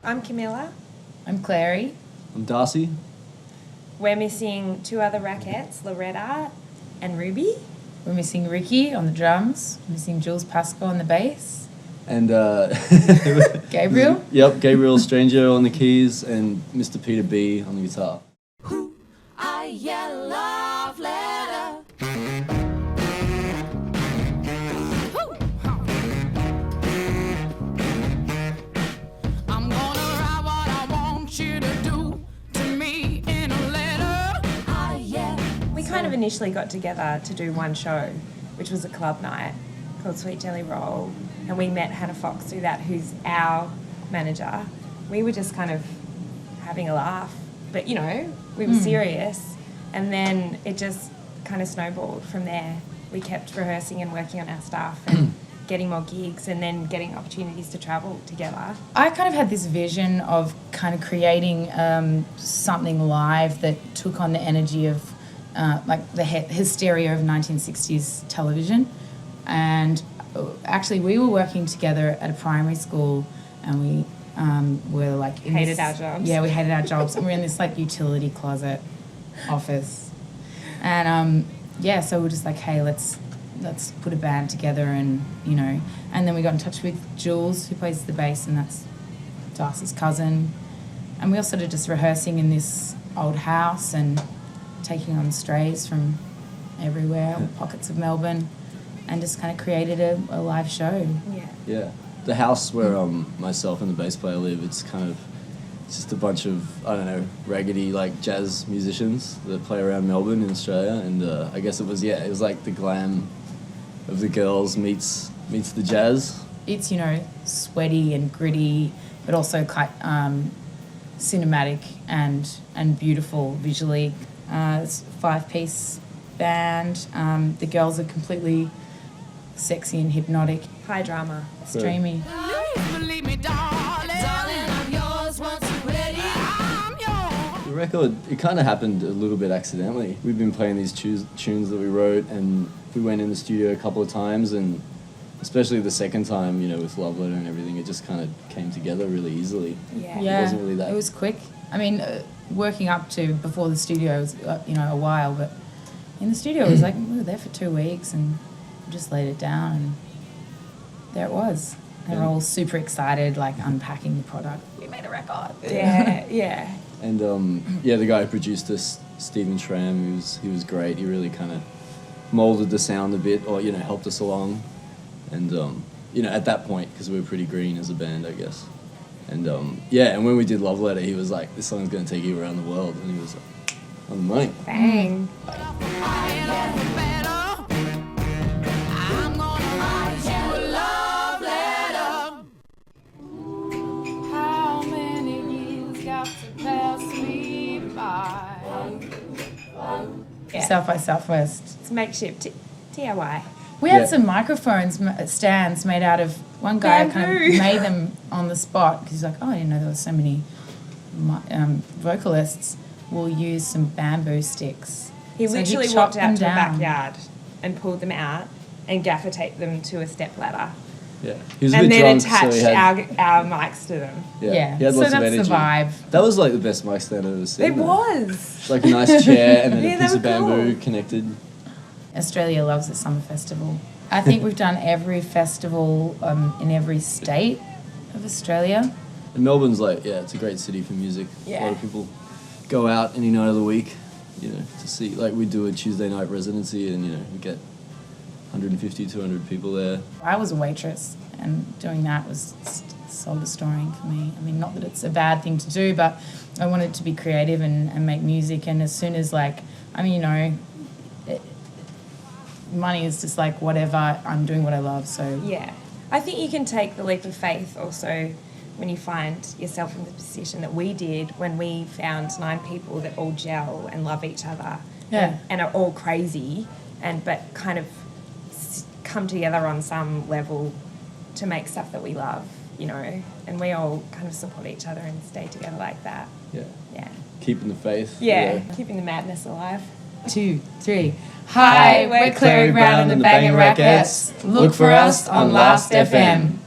I'm Camilla. I'm Clary. I'm Darcy. We're missing 2 other Rackettes, Loretta and Ruby. We're missing Ricky on the drums. We're missing Jules Pascoe on the bass. And Gabriel? Yep, Gabriel Stranger on the keys and Mr. Peter B on the guitar. Love letter. I'm gonna write what I want you to do to me in a letter. We kind of initially got together to do one show, which was a club night called Sweet Jelly Roll, and we met Hannah Fox through that, who's our manager. We were just kind of having a laugh, but, you know, we were serious, and then it just kind of snowballed from there. We kept rehearsing and working on our stuff and getting more gigs and then getting opportunities to travel together. I kind of had this vision of kind of creating something live that took on the energy of like the hysteria of 1960s television. And actually we were working together at a primary school, and we were like... Hated our jobs. Yeah, we hated our jobs. And we were in this like utility closet office. And so we're just like, hey, let's put a band together, and, you know, and then we got in touch with Jules, who plays the bass, and that's Darcy's cousin. And we all started just rehearsing in this old house and taking on strays from everywhere, pockets of Melbourne, and just kind of created a live show. Yeah. The house where myself and the bass player live, it's just a bunch of, I don't know, raggedy like jazz musicians that play around Melbourne in Australia, and I guess it was like the glam of the girls meets the jazz. It's, you know, sweaty and gritty, but also quite cinematic and beautiful visually. It's a 5-piece band. The girls are completely sexy and hypnotic. High drama. It's dreamy. Believe me, darling, I'm yours once you're ready. I'm yours. The record, it kind of happened a little bit accidentally. We've been playing these tunes that we wrote, and we went in the studio a couple of times, and especially the second time, you know, with Love Letter and everything, it just kind of came together really easily. Yeah. It wasn't really that... It was quick. I mean, working up to before the studio was, you know, a while, but in the studio it was like, we were there for 2 weeks and we just laid it down, and there it was. They were all super excited, like unpacking the product. We made a record. Yeah. And the guy who produced us, Stephen Schramm, he was great. He really kind of molded the sound a bit, or, you know, helped us along. And you know, at that point, because we were pretty green as a band, I guess. And and when we did Love Letter, he was like, "This song's gonna take you around the world," and he was like, on the money. Bang. South by Southwest. It's makeshift DIY. We had some microphones stands made out of, one guy kind of made them on the spot because he's like, oh, I didn't know there were so many vocalists. Will use some bamboo sticks. He literally walked out to the backyard and pulled them out and gaffer taped them to a step ladder. Yeah, he was a and bit then drunk, attached so he had, our mics to them. Yeah. He had So lots of that's energy. the vibe. That was like the best mic stand I've ever seen. It was. Like a nice chair and then Yeah, a piece they of were bamboo cool. connected. Australia loves the summer festival. I think we've done every festival in every state of Australia. And Melbourne's like, it's a great city for music. Yeah. A lot of people go out any night of the week, you know, to see. Like we do a Tuesday night residency, and, you know, we get 150, 200 people there. I was a waitress, and doing that was soul-destroying for me. I mean, not that it's a bad thing to do, but I wanted to be creative and make music. And as soon as, like, I mean, you know, money is just like whatever, I'm doing what I love, so... Yeah. I think you can take the leap of faith also when you find yourself in the position that we did when we found 9 people that all gel and love each other and are all crazy, but kind of come together on some level to make stuff that we love, you know, and we all kind of support each other and stay together like that. Yeah. Keeping the faith. Yeah, keeping the madness alive. 2, 3. Hi, we're Clairy Browne and the Bangin Rackettes. Look for us on Last.fm.